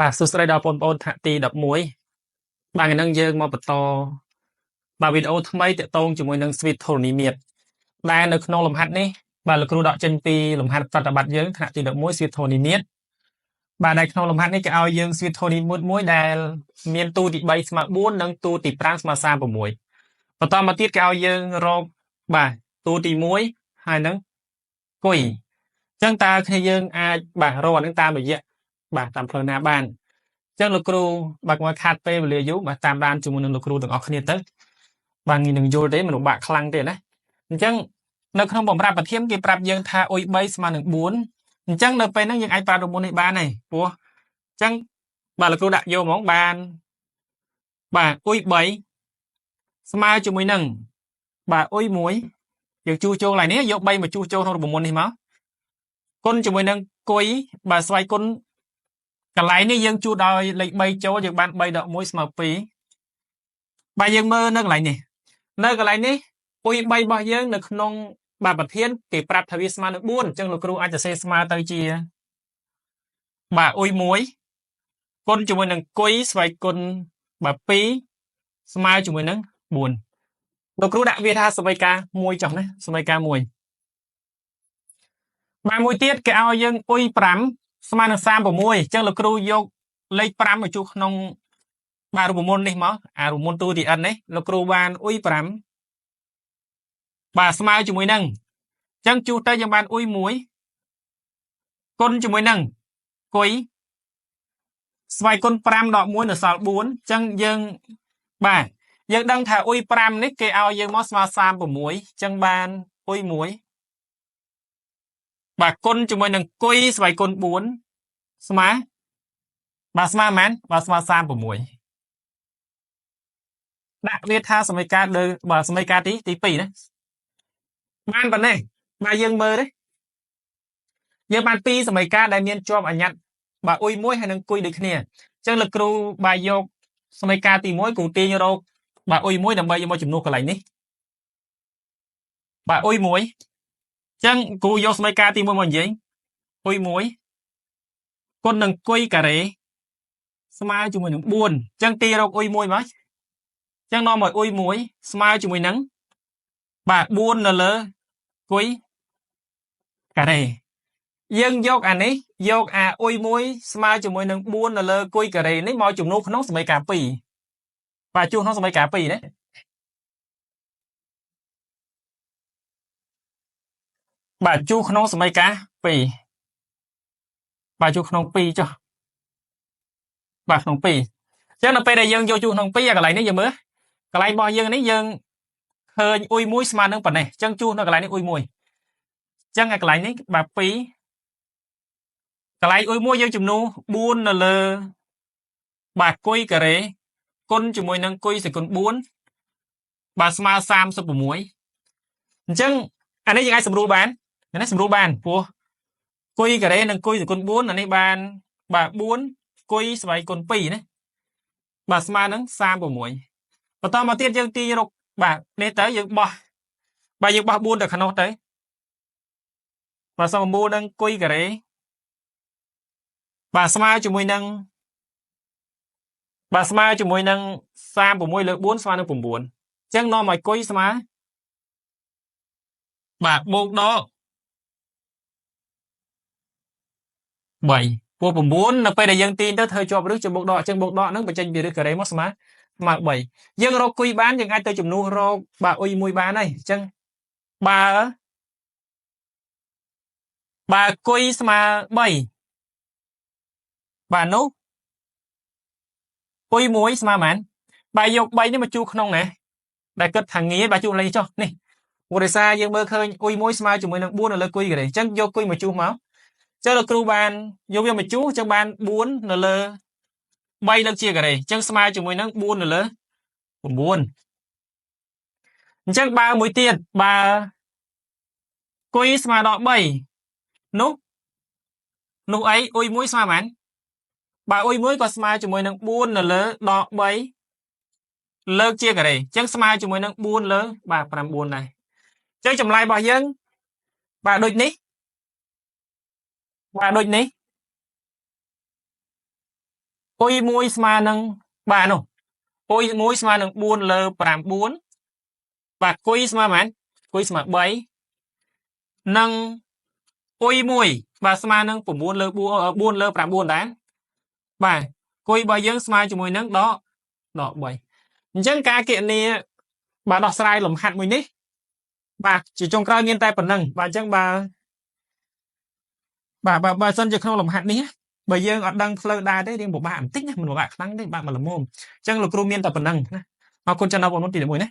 បាទសួស្តីដល់បងប្អូនថ្នាក់ទី11បាទថ្ងៃនេះយើងមកបន្តបាទវីដេអូថ្មីទាក់ទងជាមួយនឹងស្វីតធរណីមាត្រដែលនៅក្នុងលំហាត់នេះបាទលោកគ្រូដកចេញពីលំហាត់ប្រតិបត្តិយើងថ្នាក់ទី11ស្វីតធរណីមាត្របាទនៅក្នុងលំហាត់នេះគេឲ្យយើងស្វីតធរណីមាត្រមួយដែលមានទូទី3ស្មើ4និងទូទី5ស្មើ36បន្តមកទៀតគេឲ្យយើងរកបាទទូទី1ហើយនឹងគុយអញ្ចឹងតើគ្នាយើងអាចបាទរកអានឹងតាមរយៈបាទតាមផ្លូវណាបានចឹងលោកគ្រូបាទមកខាត់ពេលវេលាយូរបាទតាមដានជាមួយនឹងលោកគ្រូទាំងអស់គ្នាទៅបាទងាយនឹងយល់ទេមនុស្សបាក់ខ្លាំងទេណាអញ្ចឹងនៅក្នុងបំរាប់ប្រធានគេប្រាប់យើងថាអ៊ុយ3ស្មើនឹង4អញ្ចឹងនៅពេលហ្នឹងយើងអាចប្រើរមុននេះបានហើយព្រោះអញ្ចឹងបាទលោកគ្រូដាក់យកហ្មងបានបាទអ៊ុយ3ស្មើជាមួយនឹងបាទអ៊ុយ1យើងជួសជុលឡើងនេះយក3មកជួសជុលក្នុងរមុននេះមកគុណជាមួយនឹងគុយបាទស្វ័យគុណកន្លែងនេះយើងជួសដោយលេខ3ចូលយើងបាន3ដក1ស្មើ2បាទយើងមើលនៅកន្លែងនេះនៅកន្លែងនេះអ៊ុយ3របស់យើងនៅក្នុងបាទប្រធានគេប្រាប់ថាវាស្មើនឹង4អញ្ចឹងលោកគ្រូអាចសរសេរស្មើទៅជាបាទអ៊ុយ1គុណជាមួយនឹងគុយស្វ័យគុណបាទ2ស្មើជាមួយនឹង4លោកគ្រូដាក់វាថាសមីការ1ចុះណាសមីការ1បាទមួយទៀតគេឲ្យយើងអ៊ុយ5ស្មើនឹង36អញ្ចឹងលោកគ្រូយកលេខ5មកជួសក្នុងបាទរូបមន្តនេះមកអារូបមន្តទូទី n នេះលោកគ្រូបានអ៊ុយ5បាទស្មើជាមួយនឹងអញ្ចឹងជួសទៅយើងបានអ៊ុយ1គុណជាមួយនឹងគុយស្វ័យគុណ5ដក1នៅសល់4អញ្ចឹងយើងបាទយើងដឹងថាអ៊ុយ5នេះគេឲ្យយើងមកស្មើ36អញ្ចឹងបានអ៊ុយ1បាទគុណជាមួយនឹងគុយស្វ័យគុណ4ស្មើបាទស្មើប៉ុន្មានបាទស្មើ36ដាក់វាថាសមីការលើបាទសមីការទី2ណាបានប៉ុណ្ណេះបាទយើងមើលទេយើងបាន2សមីការដែលមានជាប់អញ្ញត្តិបាទអ៊ុយ1ហើយនឹងគុយដូចគ្នាអញ្ចឹងលោកគ្រូបាទយកសមីការទី1គ្រូទាញរកបាទអ៊ុយ1ដើម្បីយកមកជំនួសកន្លែងនេះបាទអ៊ុយ1អញ្ចឹងគ្រូយកសមីការទី1មកនិយាយអ៊ុយ1គុណនឹងគុយការ៉េស្មើជាមួយនឹង4អញ្ចឹងទាញរកអ៊ុយ1មកអញ្ចឹងនាំមកអ៊ុយ1ស្មើជាមួយនឹងបាទ4នៅលើគុយការ៉េយើងយកអានេះយកអាអ៊ុយ1ស្មើជាមួយនឹង4នៅលើគុយការ៉េនេះមកជំនួសក្នុងសមីការ2បាទជួសក្នុងសមីការ2ណាបាទជួសក្នុងសមីការ2បាទជួសក្នុង2ចុះបាទក្នុង2អញ្ចឹងដល់ពេលដែលយើងយកជួសក្នុង2អាកន្លែងនេះយើងមើលកន្លែងរបស់យើងនេះយើងឃើញអ៊ុយ1ស្មើនឹងប៉ុណ្ណេះអញ្ចឹងជួសនៅកន្លែងនេះអ៊ុយ1អញ្ចឹងអាកន្លែងនេះបាទ2កន្លែងអ៊ុយ1យើងជំនួស4នៅលើបាទគុយការ៉េគុណជាមួយនឹងគុយសេគុណ4បាទស្មើ36អញ្ចឹងអានេះយើងអាចសម្រួលបានណាសម្រួលបានព្រោះគុយការ៉េនិងគុយសេគុណ4អានេះបានបាទ4គុយស្វ័យគុណ2ណាបាទស្មើនឹង36បន្តមកទៀតយើងទាញរកបាទនេះទៅយើងបោះបាទយើងបោះ4ទៅខាងនោះទៅបាទសម9នឹងគុយការ៉េបាទស្មើជាមួយនឹងបាទស្មើជាមួយនឹង36លើ4ស្មើនឹង9អញ្ចឹងនាំឲ្យគុយស្មើបាទបូកដក3ព្រោះ9នៅពេលដែលយើងទាញទៅធ្វើជាប់រឹសចូលបូកដកអញ្ចឹងបូកដកហ្នឹងបញ្ចេញពីរឹសការ៉េមកស្មើ3យើងរកគុយបានយើងអាចទៅជំនួសរកបាទអ៊ុយ1បានហើយអញ្ចឹងបើគុយស្មើ3បាទនោះអ៊ុយ1ស្មើប៉ុន្មានបាទយក3នេះមកជួសក្នុងណាដែលគិតថាងាយបាទជួសលេខចុះនេះឧទាហរណ៍យើងមើលឃើញអ៊ុយ1ស្មើជាមួយនឹង4នៅលើគុយការ៉េអញ្ចឹងយកគុយមកជួសមកអញ្ចឹងលោកគ្រូបានយកវាមកជួសអញ្ចឹងបាន4នៅលើ3លើកជាការ៉េអញ្ចឹងស្មើជាមួយនឹង4នៅលើ9អញ្ចឹងបើមួយទៀតបើគុយស្មើដល់3នោះអីអ៊ុយ1ស្មើប៉ុន្មានបើអ៊ុយ1ក៏ស្មើជាមួយនឹង4នៅលើដក3លើកជាការ៉េអញ្ចឹងស្មើជាមួយនឹង4លើបាទ9ដែរអញ្ចឹងចម្លើយរបស់យើងបាទដូចនេះបាទដូចនេះ អុយមួយស្មើនឹងបាទនោះអុយមួយស្មើនឹង4 លើ 9 បាទគុយស្មើប៉ុន្មានគុយស្មើ3និងអុយមួយបាទស្មើនឹង9 លើ 4 លើ 9 ដែរបាទគុយរបស់យើងស្មើជាមួយនឹងដក3អញ្ចឹងការគណនាបាទដោះស្រាយលំហាត់មួយនេះបាទជាចុងក្រោយមានតែប៉ុណ្្នឹងបាទអញ្ចឹងបើសិនជាក្នុងលំហាត់នេះបើយើងអត់ដឹងផ្លូវដែរទេរៀងពិបាកបន្តិចណាមិនពិបាកខ្លាំងទេបាទមកល្មមអញ្ចឹងលោកគ្រូមានតែប៉ុណ្្នឹងណាអរគុណចំណាប់បងប្អូនទី1ណា